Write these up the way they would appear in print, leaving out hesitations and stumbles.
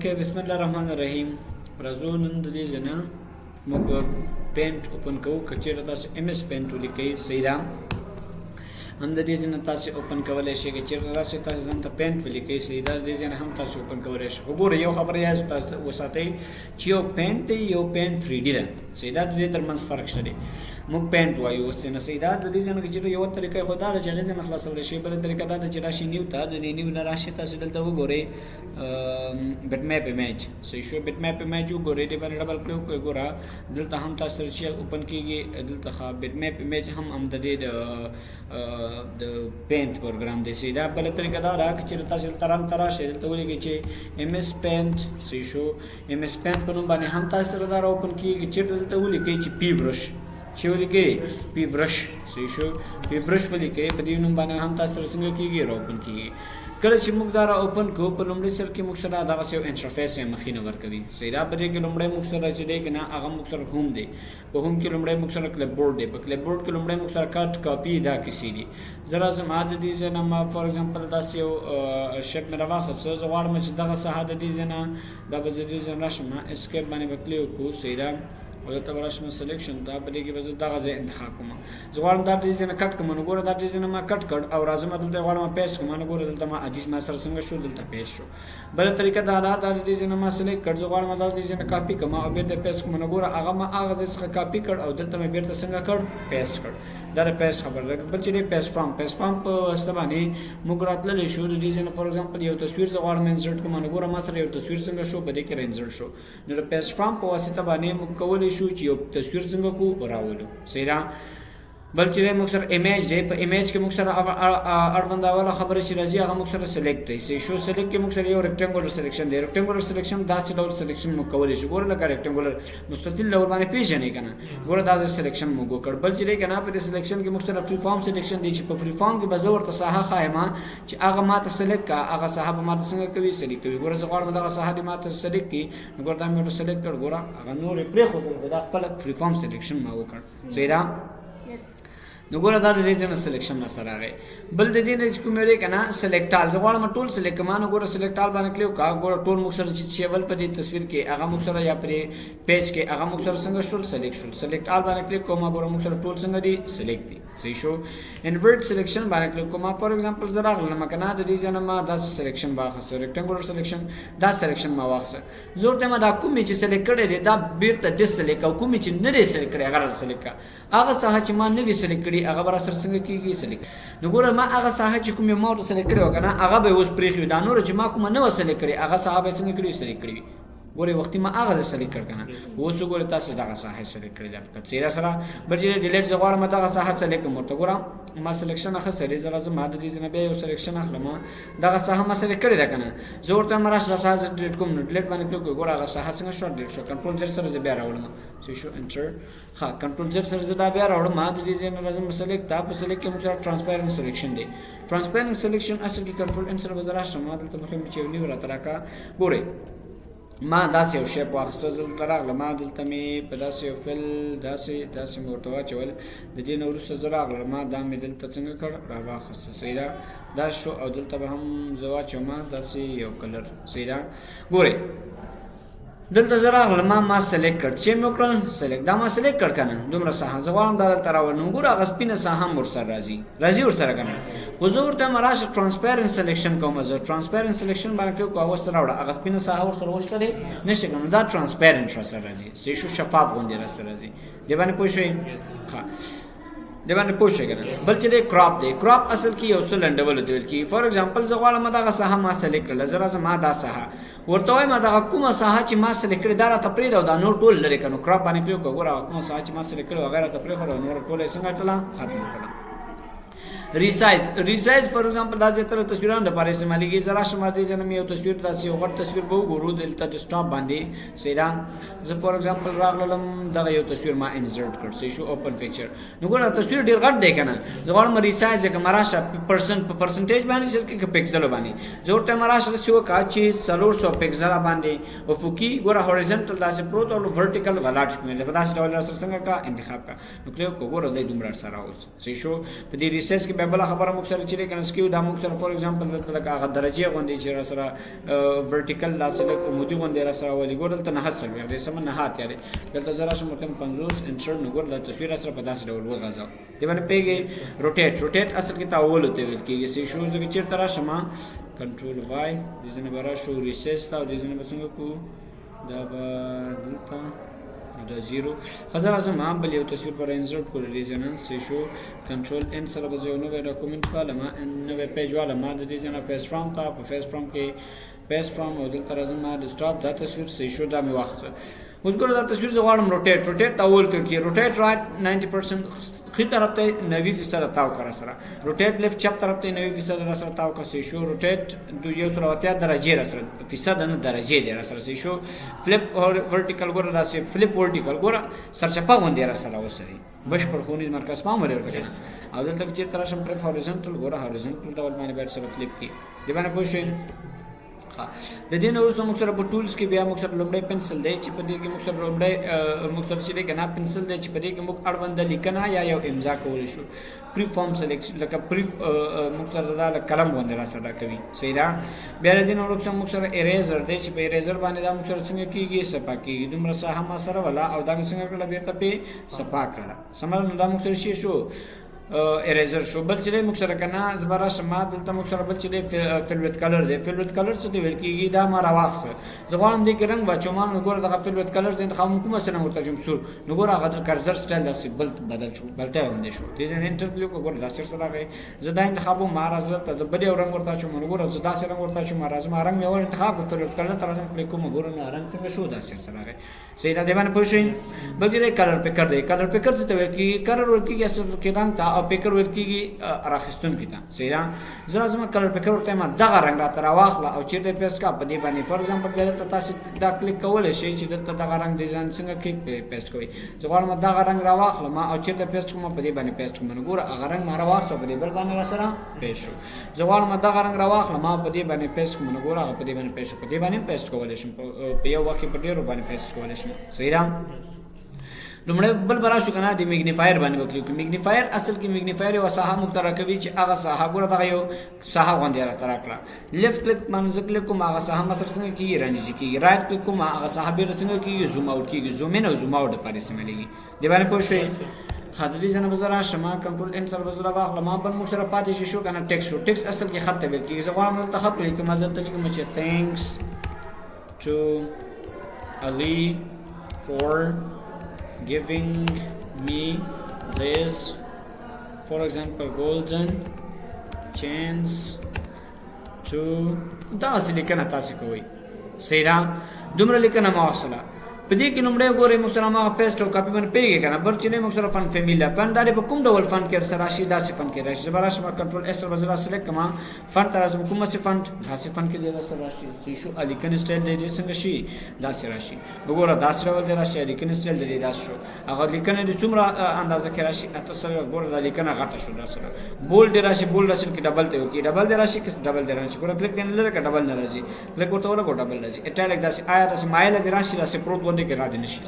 اوکې بسم الله الرحمن الرحیم راځو نن د دې ځنه موږ پینټ اوپن کوو که چېرته تاسو ایم ایس پینټ ولیکئ صحیح ده هم د دې ځنه تاسو اوپن کولی شئ که چېرته تاسو ځان ته پینټ ولیکئ صحیح ده د دې ځنه هم تاسو اوپن کولی شئ خو ګوره یو خبره یاد تاسو وساتئ چې یو پینټ دی یو پینټ 3D ده صحیح ده د دې ترمنځ فرق شته دی موږ پینټ وایو اوس نه صحیح ده د دې ځنه چې یو طریقه خو دا ده چې هغې ځنه خلاصولی شئ بله طریقه دا ده چې راشئ نیو ته د نیو نه راشئ تاسو دلته وګورئ بټ میپ ایمیج صحیح شو بټ میپ ایمیج وګورئ دې باندې ډبل کلیک کوئ ګوره دلته هم تاسو سره چې اوپن کېږي دلته بټ میپ ایمیج هم د دې د پینټ پروګرام دی صحیح ده بله طریقه دا ده که چېرې تاسو دلته رنګ ته راشئ دلته ولیکئ چې ایم ایس پینټ صحیح شو ایم ایس پینټ په نوم باندې هم تاسو سره دا راوپن کېږي چېرته دلته ولیکئ چې پی برش چې ولیکئ پی برش صحیح شو پی برش ولیکئ په دې نوم باندې هم تاسو سره څنګه کېږي راوپن کېږي کله چې موږ دا را اوپن کوو په لومړي سر کې موږ سره دغسې یو انټرفیس یې مخې نه ورکوي صحیح ده په دې کې لومړی موږ سره چې دی که نه هغه موږ سره هوم دی په هوم کې لومړی موږ سره کلپ بورډ دی په کلپ بورډ کې لومړی موږ سره کټ کاپي دا کیسې دي زه راځم د دې ځای نه ما فار اګزامپل داسې یو شیپ مې راواخیسته زه غواړم چې دغه ساحه د دې ځای نه دا به زه دې ځای نه راشم اسکیپ باندې به کلیک وکړو صحیح ده او دلته به راشم سلیکشن ته په دې کې به زه دغه ځای انتخاب کړم زه غواړم دا ډیزاین کټ کړم نو ګوره دا ډیزاین ما کټ کړ او راځم دلته غواړم پیسټ کړم نو ګوره دلته ما عزیز ما سره څنګه شو دلته پیسټ شو بله طریقه دا ده دا ډیزاین ما سلیکټ کړ زه غواړم دا ډیزاین کاپي کړم او بیرته پیسټ کړم نو ګوره هغه ما هغه ځای څخه کاپي کړ او دلته مې بیرته څنګه کړ پیسټ کړ دا د پیسټ خبره ده بل چې دی پیسټ فرام په واسطه باندې موږ راتللی شو د ډیزاین فار اګزامپل یو تصویر زه غواړم انسرټ کړم نو ګوره ما سره یو تصویر څنګه شو په دې کې انسرټ شو نو د پیسټ فرام په واسطه باندې موږ کولی شو چې یو تصویر څنګه کو راولو صحیح ده بل چې موږ سره ایمیج دی په ایمیج کې موږ سره اړوند اوله خبره چې راځي هغه موږ سره سلیکټ دی صحیح شو سلیکټ کې موږ سره یو ریکټنګولر سلیکشن دی ریکټنګولر سلیکشن داسې ډول سلیکشن موږ کولی شو ګوره لکه ریکټنګولر مستطیل ډول باندې پېژنئ که نه ګوره داسې سلیکشن موږ وکړ بل چې دی که نه په دې سلیکشن کې موږ سره فري فارم سلیکشن دی چې په فري فارم کې به زه ورته ساحه ښایم چې هغه ما ته سلیکټ کړه هغه ساحه به ما ته څنګه کوي سلیکټ کوي ګوره زه غواړم دغه ساحه دې ما ته سلیکټ کړي نو ګوره دا مې ورته سلیکټ کړ ګوره هغه نور یې پرېښودل خو دا خپله فري فارم سلیکشن ما وکړ صحیح ده نو ګوره دا د دې ځای نه سلیکشن نه سره راغی بل د دې نه چې کوم دی که نه سلیکټ آل زه غواړم ټول سلیکټ کړم نو ګوره سلیکټ آل باندې کلیک وکړه ګوره ټول موږ سره چې اول په دې تصویر کې هغه موږ سره یا پرې پیج کې هغه موږ سره څنګه شول سلیکټ شول سلیکټ آل باندې کلیک کوم ګوره موږ سره ټول څنګه دي سلیکټ دي صحیح شو انورټ سلیکشن باندې کلیک کوم فار اګزامپل زه راغلم که نه د دې ځای نه ما داسې سلیکشن واخیسته ریکټنګولر سلیکشن دا سلیکشن ما واخیسته زه ورته ما دا کومې چې سلیکټ کړی دی دا بیرته ډسلیکټ او کومې چې نه دی سلیکټ کړی هغه را سلیکټ کړه هغه ساحه چې ما نه وي سلیکټ کړي هغه به را سره څنګه کېږي سلیکټ نو ګوره ما هغه ساحه چې کومې ما ورته سلیکټ کړې وه که نه هغه به یې اوس پرېښي وي دا نوره چې ما کومه نه وه سلیکټ کړې هغه ساحه به یې څنګه کړي وي سلیکټ کړي وي ګورې وختي ما هغه ځای سلیکټ کړ که نه اوس وګورئ تاسو دغه ساحه یې سلیکټ کړې ده فقط څېره سره بل چې ډیلیټ زه غواړم دغه ساحه سلیکټ کړم ورته ګوره ما سلیکشن اخیستی دی زه راځم ما د دې ځای نه بیا یو سلیکشن اخلم دغه ساحه ما سلیکټ کړې ده که نه زه ورته وایم راشه دا ساحه زه ډیلیټ کوم نو ډیلیټ باندې کلیک کوئ ګوره هغه ساحه څنګه شوه ډیلیټ شوه کنټرول زیډ سره زه بیا راوړم صحیح شو انټر ښه کنټرول زیډ سره زه دا بیا راوړم د دې ځای نه راځم سلیکټ دا په سلیکټ کې موږ سره ټرانسپیرنټ سلیکشن دی ټرانسپیرنټ سلیکشن اصل کې کنټرول ان سره به زه راشم ما دلته مخکې مې چې یو نیو راته راکړه ګورئ ما داسې یو شیپ واخیسته زه دلته راغلم ما دلته مې په داسې یو فل داسې مې ورته واچول د دې نه وروسته زه راغلم ما دا مې دلته څنګه کړ راواخیسته صحیح ده دا شو او دلته به هم زه واچوم داسې یو کلر صحیح ده ګورئ دلته زه راغلم ما سلیکټ کړ چې مې وکړل سلیکټ دا ما سلیکټ کړ که نه دومره ساحه زه غواړم دا دلته راولم ګوره هغه سپینه ساحه هم ورسره راځي ورسره که نه خو زه ورته وایم راشه ټرانسپیرنټ سلیکشن کوم زه ټرانسپیرنټ سلیکشن باندې کلیک کوه اوس ته راوړه هغه سپینه ساحه ورسره وشته دی نشته که نه دا ټرانسپیرنټ راسره راځي صحیح شو شفاف غوندې راسره راځي دې باندې پوه شوئ ښه دې باندې پوه شئ که نه بل چې دی کراپ دی کراپ اصل کې یو څه لنډولو ته ویل کېږي فار اګزامپل زه غواړم دغه ساحه ما سلیکټ کړله زه راځم ما دا ساحه ورته وایم دغه کومه ساحه چې ما سلیکټ کړې دا راته پرېږده او دا نور ټول لرې کړه نو کراپ باندې کلیک کړه ګوره هغه کومه ساحه چې ما سلیکټ کړې هغه راته پرېښوده نور ټوله یې څنګه کړله ختمه کړله ریسایز فار اګزامپل دا زیاتره تصویرانو لپاره استعمالیږي زه راشم دې ځای نه مې یو تصویر داسې یو غټ تصویر به وګورو دلته ډسکټاپ باندې صحیح ده زه فار اګزامپل راغلم دغه یو تصویر ما انسرټ کړ صحیح شو اوپن پکچر نو ګوره تصویر ډېر غټ دی که نه زه غواړم ریسایز یې کړم راشه په پرسنټیج باندې شل کې که پکسلو باندې زه ورته وایم راشه داسې وکړه چې 400 پکسله باندې افقي ګوره هوریزنټل داسې پروت او ورټیکل ولاړ شي په داسې ډول سره څنګه کا انتخاب کا نو کلیک وکړه ګوره دی دومره سره اوس صحیح شو په دې ریسایز کې په بل خبره موږ سره چې کنه سکیو دا موږ سره فور ایگزامپل دلته لکه هغه درجه غونډې چې را سره ورټیکل لاسله عمودي غونډې را سره ولې ګور دلته نه حسب دی سم نه هات یاري دلته زرا شم تم 50 انسرټ نو ګور د تصویر سره په داسې ډول وغځاو دی باندې پیږي روټیټ اصل کې تاول ته ویل کېږي سې شو زګ چیرته را شمه کنټرول وای د دې نه برا شو ریسس تا د دې نه بسنګ کو دا دلته دا زیرو خزر اعظم هم بل یو تصویر پر انسرټ کول دي نه سې شو کنټرول ان سره به یو نوې ډاکومېنټ فایل ما نوې پیج والا ما د دې نه پیج فرام تا په پیج فرام کې پیج فرام او دلته راځم ما ډیسکټاپ دا تصویر سې شو دا می واخصه اوس ګور دا تصویر زغړم روټیټ تاول ته کې روټیټ رائټ 90% خي طرف ته 90% تاو کرا سره روټیټ لیفت چپ طرف ته 90% سره تاو کا سې شو روټیټ د یو سره وتیا درجه سره فیصد نه درجه دی سره سې شو فلپ اور ورټیکل ګور دا سې فلپ ورټیکل ګور سرچپا غونډه سره وسري بش پر خونی مرکز ما مری ورته او دلته چې تر شم پر هوریزونټل ګور هوریزونټل ډول باندې بیت سره فلپ کی دی باندې پوښین د دې نور څو موږ سره په ټولز کې بیا موږ سره لومړی پنسل دی چې په دې کې موږ سره لومړی موږ سره چې دی کنه پنسل دی چې په دې کې موږ اړوند لیکنه یا یو امضا کول شو پری فارم سلیکشن لکه پری موږ سره دا قلم باندې را سره کوي صحیح را بیا د دې نور څو موږ سره اریزر دی چې په اریزر باندې دا موږ سره څنګه کیږي صفا کیږي دومره ساحه ما سره ولا او دا موږ څنګه کړل بیرته په صفا کړل سمره دا موږ سره شي شو اریزر شو بل چې موږ سره کنه زبره شمه دلته موږ سره بل چې فل وذ کلر دی فل وذ کلر څه دی ویل کیږي دا ما راوخسه زغوان دې کې رنگ واچومان وګوره دغه فل وذ کلر دې خو کومه سره مترجم شو نو ګوره هغه کرزر سټایل داسې بل بدل شو بلته باندې شو دې نه انټرپلیو وګوره داسې سره راغی زدا انتخابو مهاراز ته د بل یو رنگ ورته شو موږ ګوره زدا سره رنگ ورته شو مهاراز ما رنگ یو انتخاب فل وذ کلر تر ازم کوم ګوره نه رنگ څنګه شو داسې سره راغی سیدا دی باندې پوښین بل چې کلر پیکر دی کلر پیکر څه ته ویل کیږي کلر ور کیږي اصل کې رنگ تا او پیکر ور کیږي راخستون کیتا سیدا زرا زما کلر پیکر ورته ما دغه رنگ را تر واخله او چیرته پیسټ کا په دې باندې فور ایگزامپل دلته تاسو دا کلیک کول شي چې دلته دغه رنگ ډیزاین څنګه کې پیسټ کوي زغړم ما دغه رنگ را واخله ما او چیرته پیسټ کوم په دې باندې پیسټ کوم ګوره هغه رنگ ما را واخله په دې بل باندې را سره پیسټ شو زغړم ما دغه رنگ را واخله ما په دې باندې پیسټ کوم ګوره هغه په دې باندې پیسټ په دې باندې پیسټ کول شي په یو وخت په ډیرو باندې پیسټ کول شي صحیح لمړی بل برا شو کنه د میګنیفایر باندې وکړو کې میګنیفایر اصل کې میګنیفایر یو ساحه مقرره کوي چې هغه ساحه ګوره دغه یو ساحه غونډه را تراکړه لیفت کلیک باندې کلیک کوم هغه ساحه مسر څنګه کیږي رنج کیږي رائټ کلیک کوم هغه ساحه به څنګه کیږي زوم اوټ کیږي زوم ان او زوم اوټ لپاره استعمالېږي دی باندې پوه شئ خاطر دې نه بزرا شما کنټرول ان سر بزرا واخله ما بل مشره پاتې شو کنه ټیکس شو ټیکس اصل کې خط ویل کیږي زه غواړم دلته خط لیکم دلته لیکم چې thanks to Ali for giving me this, for example, golden chance to دا اصل لیکنه تاسو کوي سیرا دومره لیکنه ما واصله په دې کې نومړی ګورې موږ سره هغه پیسټ او کاپي باندې پیږي کنه بل چې نه موږ سره فن فیمیلا فن دا په کوم ډول فن کې سره راشي دا څه فن کې راشي زبر راشي کنټرول اس وزرا سلیکټ کما فن تر ازم کوم څه فن دا څه فن کې دی سره راشي سی شو الیکن سټایل دی څنګه شي دا څه راشي وګوره دا څه ډول دی راشي الیکن سټایل دی دا شو هغه لیکن د څومره اندازه کې راشي اته سره ګوره دا لیکن غټه شو دا سره بولډ راشي بولډ راشي کې ډبل ته وکي ډبل دی راشي کې ډبل دی راشي ګوره کلیک دین لره کې ډبل نه راځي کلیک ورته ولا ډبل راځي اټالیک دا سي آیا دا سي مایل دی راشي دا سي پروت باندې کې را دي نشي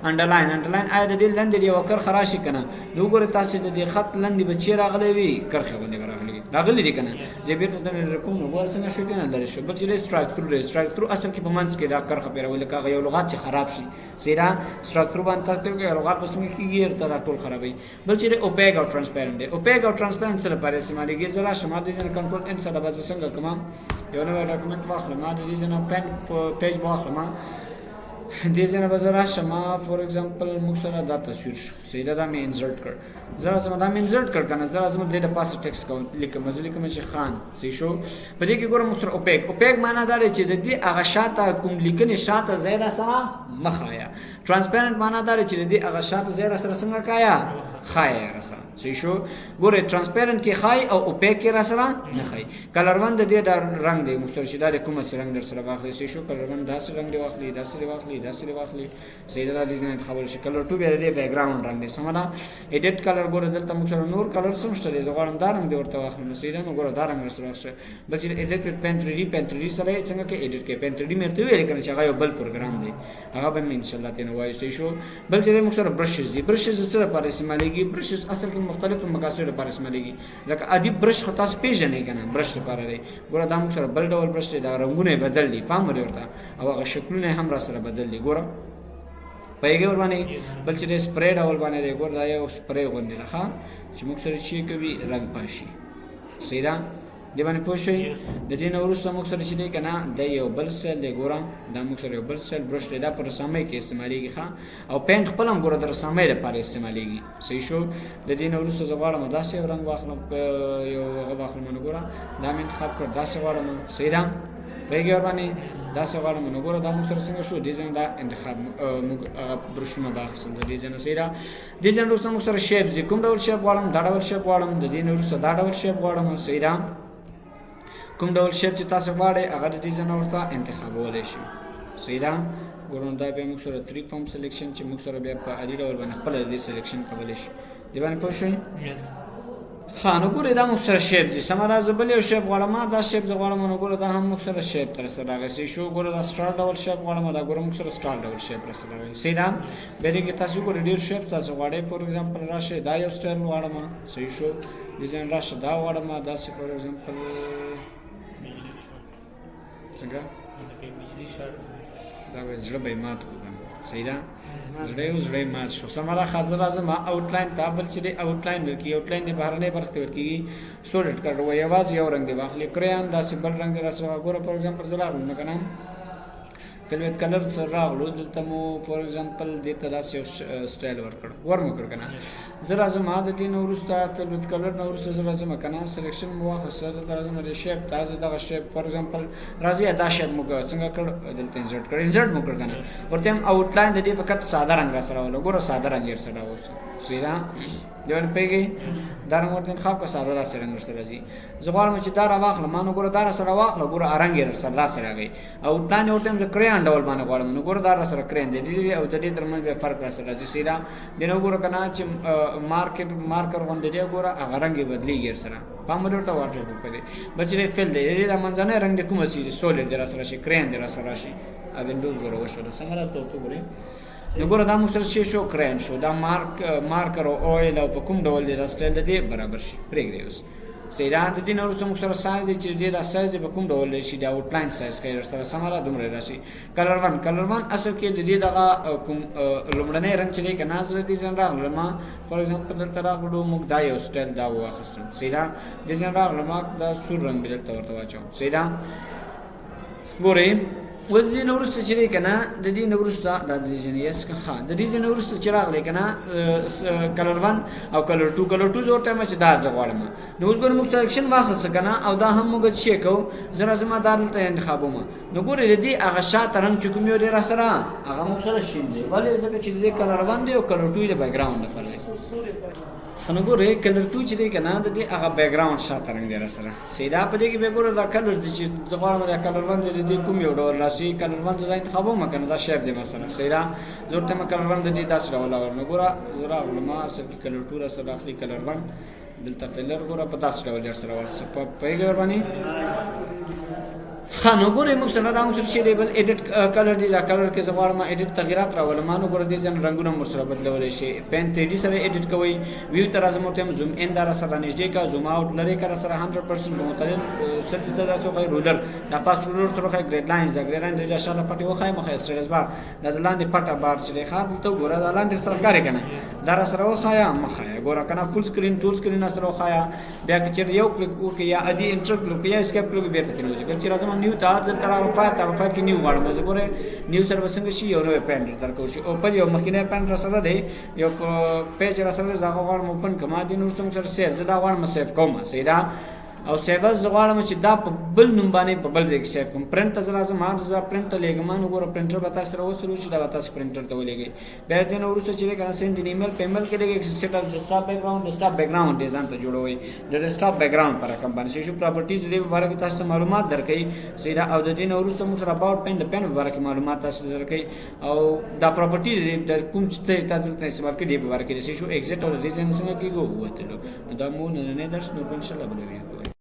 انډرلاین آیا د دې لند دی وکر خراشي کنه نو ګوره تاسو د دې خط لند بچی راغلی وي کرخه باندې راغلی دي کنه جبیر ته د رقم نو ګور څنګه شو کنه لری شو بل چې سټرایک تھرو اصل کې په منځ کې دا کرخه پیرول کاغه یو لغات چې خراب شي سیرا سټرایک تھرو باندې تاسو کې لغات پس کې کیږي تر ټول خرابوي بل چې اوپیک او ترانسپیرنت دی اوپیک او ترانسپیرنت سره لپاره استعمالېږي زرا شما د دې کنټرول ان سره باز څنګه کوم یو نو ډاکومېنټ واخلم ما د دې نه فن پیج واخلم دې ځنه بازار شما فور ایگزامپل موږ سره دا تصویر شو سیدا دا مې انسرټ کړ زرا سم دا مې انسرټ کړ کنه زرا سم د پاسه ټیکس کوم لیکم لیکم چې خان سی شو په دې کې ګوره موږ سره اوپیک معنی دا چې د دې هغه شاته کوم لیکنه شاته زیرا سره مخایا ترانسپیرنت معنی دا چې د دې هغه شاته زیرا سره څنګه کایا خای رسره سی شو ګوره ترانسپیرنت کې خای او اوپیک کې رسره نه خای کلر وند دې دا رنگ دی موږ سره شیدار کوم څه رنگ در سره واخلې سی شو کلر وند داسې رنگ دی واخلې داسې واخلې سیدا د دې نه خبر شي کلر 2 به دې بیک گراوند رنگ دی سمونه ایډیټ کلر ګوره دلته موږ سره نور کلر سم شته زه غواړم دا رنگ دی ورته واخلم سیدا نو ګوره دا رنگ سره واخله بل چې ایډیټ پین 3D سره څنګه کې ایډیټ کې پین 3D مرته ویل کنه چې هغه یو بل پروګرام دی هغه به ان شاء الله تنه وایي سی شو بل چې موږ سره برشز دي برشز سره پر استعمالي استعمالېږي. برشز اصل کې مختلفو مقاصدو لپاره استعمالېږي. لکه عادي برش خو تاسو پیژنئ که نه، برش لپاره دی. ګوره دا موږ سره بل ډول برش دی، دا رنګونه یې بدل دي، پام ولرئ ورته، او هغه شکلونه هم را سره بدل دي. ګوره پوهېږئ ور باندې. بل چې دی سپری ډول باندې دی، ګوره دا یو سپری غوندې ده ښه، چې موږ سره چې کوي رنګ پاشي. صحیح ده؟ دې باندې پوه شئ. د دې نه وروسته موږ سره چې دی که نه، دا یو بل سټایل دی. ګوره دا موږ سره یو بل سټایل برش دی، دا په رسامۍ کې استعمالېږي ښه، او پینټ خپل هم ګوره د رسامۍ لپاره استعمالېږي. صحیح شو. د دې نه وروسته زه غواړم داسې یو رنګ واخلم، یو هغه واخلم. نو ګوره دا مې انتخاب کړ، داسې غواړم. صحیح ده؟ پوهېږئ ور باندې؟ داسې غواړم. نو ګوره دا موږ سره څنګه شو، دې ځای دا انتخاب موږ برشونه واخیستل د دې ځای نه. صحیح ده؟ دې ځای نه وروسته موږ سره شیپس دي، کوم ډول شیپ غواړم، دا ډول شیپ غواړم. د دې نه وروسته دا ډول شیپ غواړم. صحیح ده؟ کوم ډول شیپ چې تاسو غواړئ هغه د دې ځای نه ورته انتخابولی شئ. صحیح ده؟ ګورو دا بیا موږ سره 3 فارم سلیکشن چې موږ سره بیا په عادي ډول باندې خپله د دې سلیکشن کولی شي. دې باندې پوه شئ؟ ښه. نو ګورئ دا موږ سره شیپ دي. سمه ده، زه بل یو شیپ غواړم، دا شیپ زه غواړم. نو ګوره دا هم موږ سره شیپ تر سره راغی. صحیح شو. ګوره دا سټار ډول شیپ غواړم، دا ګوره موږ سره سټار ډول شیپ را سره راغی. صحیح ده؟ بیا دې کې تاسو ګورئ ډېر شیپ تاسو غواړئ. فور ایگزامپل راشئ دا یو سټایل غواړم. صحیح شو. ډیزاین راشه دا غواړم، داسې فور ایگزامپل څنګه دا وایي زړه به یې مات کړو. صحیح ده؟ زړه یې مات شو. سمه ده. ښه زه راځم آوټلاین ته. بل چې دی آوټلاین ورکېږي، آوټلاین د بهرنۍ برخې ته ورکېږي. سولډ کلر وایي یوازې یو رنګ دی واخلي. کریان داسې بل رنګ دی را سره. ګوره فور ایگزامپل زه راغلم که نه فلویت کلر سره راغلو، دلته مو فور ایگزامپل دې ته داسې یو سټایل ور مو کړ که نه. زه راځم د دې نه وروسته فلویت کلر نه وروسته زه راځم که نه سلیکشن مو واخیسته، دلته راځم د شیپ ته. زه دغه شیپ فور ایگزامپل راځي دا شیپ مو څنګه کړ، دلته انسرټ کړ، انسرټ مو کړ که نه. ورته هم آوټلاین د دې فقط ساده رنګ را سره راولو. ګوره ساده رنګ یې سره اوس. صحیح ده؟ دې باندې پوهېږئ؟ دا رنګ ورته انتخاب کړه، ساده داسې رنګ ورسره راځي. زه غواړم چې دا راواخلم، ما نو ګوره دا را سره واخله. ګوره رنګ یې سره داسې راغی. آوټلاین ورته هم زه کریان ډول باندې غواړم. نو ګوره دا را سره کریان دی، او د دې ترمنځ بیا فرق را سره راځي. صحیح ده؟ دې نه وګوره که نه چې مارکر غوندې دی، ګوره هغه رنګ یې بدلېږي ورسره. پام ولرئ ورته واټر پروف دی. بل چې دی فل دی، د دې دا منځنی رنګ دی کومه سي سولډ دی را سره راشي، کریان دی را سره راشي. وینډوز ګوره وشوله. څنګه راته ورته ګورئ. نو ګوره دا موږ سره څه شو، کریان شو. دا مارکر او اویل او په کوم ډول دی دا سټایل د دې برابر شي. پرېږدئ اوس. صحیح ده؟ د دې نه وروسته موږ سره سایز دی چې د دې دا سایز دی په کوم ډول دی شي، د آوټلاین سایز ښایي ورسره سمه ده، دومره راشي. کلر ون اصل کې د دې دغه کوم لومړنی رنګ چې دی که نه، زه د دې ځای راغلم فور ایگزامپل دلته راغلو موږ دا یو سټایل دا واخیستم. صحیح ده؟ دې ځای راغلم دا سور رنګ مې دلته ورته واچوم. صحیح ده؟ ګورئ و د دې نه وروسته چې دی که نه، د دې نه وروسته دا د دې ځای نه یس ښه، د دې ځای نه وروسته چې راغلی که نه کلر ون او کلر ټو. کلر ټو زه ورته وایم چې دا زه غواړم. نو اوس ګورې موږ سلیکشن واخیسته که نه، او دا هم موږ څه کوو، زه راځم دا دلته انتخابوم. نو ګورې د دې هغه شاته رنګ چې کوم یو دی را سره هغه موږ سره شین دی. ولې؟ ځکه چې د دې کلر ون دی او کلر ټو یې د بیکګراونډ لپاره دی. نو ګورئ کلر ټو چې دی که نه، د دې هغه بیکګراونډ شاته رنګ دی را سره. صحیح ده؟ په دې کې بیا ګوره دا کلر دی چې زه غواړم دا کلر ون دی، د دې کوم یو ډول راشي. کلر ون زه دا انتخابوم که نه، دا شیپ دی مثلا. صحیح ده؟ زه ورته یم کلر ون د دې داسې ډول راغلم. نو ګوره زه راغلم اصل کې کلر ټو را سره اخلي، کلر ون دلته فلر ګوره په داسې ډول یې سره واخیسته. پوهېږئ ور باندې؟ ښه. نو ګورئ موږ سره دا موږ سره چې دی بل ایډیټ کلر دی. دا کلر کې زه غواړم ایډیټ تغیرات راولم. نو ګوره دې ځای رنګونه هم ورسره بدلولی شئ. پین 3D سره ایډیټ کوئ. ویو ته راځم ورته یم زوم ان دا را سره رانږدې کړه، زوم اوټ لرې کړه سره 100% په مختلف سرچ ته داسې وښایي. رولر دا پاس رولر سره وښایي. ګریډ لاینز دا ګریډ لاین د شاته پټې وښایي، مخه سټیټس بار دا د لاندې پټه بار چې دی ښه دلته وګوره دا لاندې سره ښکاري که نه، دا را سره وښایه مخه یې ګوره که نه. فول سکرین ټول سکرین را سره وښایه. بیا که چېرته یو کلیک وکړي یا ادي انټر کلیک وکړي یا اسکیپ کلیک بېرته ترې وځي. بل چې راځم نیو ته دلته راغلم فایل ته، فایل کې نیو غواړم. زه ګورئ نیو سره به څنګه شي، یو نوی پینټ درکوو شي. اوپن یو مخکینی پینټ را سره دی، یو پیج را سره دی، زه هغه غواړم اوپن کړم. دې نور څنګه سره سیف، زه دا غواړم سیف کوم. صحیح ده؟ او سیوز زه غواړم چې دا په بل نوم باندې په بل ځای کې سیف کړم. پرنټ ته زه راځم، زه پرنټ ته لیږم. نو ګوره پرنټر به تاسو سره وسلو چې دا به تاسو پرنټر ته ولېږئ. بیا دې نه وروسته چې دی که نه سینډ ان ایمیل، په ایمیل کې لیږئ سیټ اپ ډیسکټاپ بیکګراؤنډ. ډیسکټاپ بیکګراؤنډ یې ځان ته جوړوئ، د ډیسکټاپ بیکګراؤنډ په رقم باندې. شو پراپرټیز دې په باره کې تاسو ته معلومات درکوي. صحیح ده؟ او د دې نه وروسته موږ سره اباؤټ پین، د پین په باره کې معلومات تاسو ته درکوي. او دا پراپرټیز د کوم څه تاسو ته استعمال کړي په باره کې. شو ایگزیټ او د دې ځای نه څنګه کېږي ووتلو. نو دا مو نننی درس نور به انشاءالله بله ویډیو کوئ.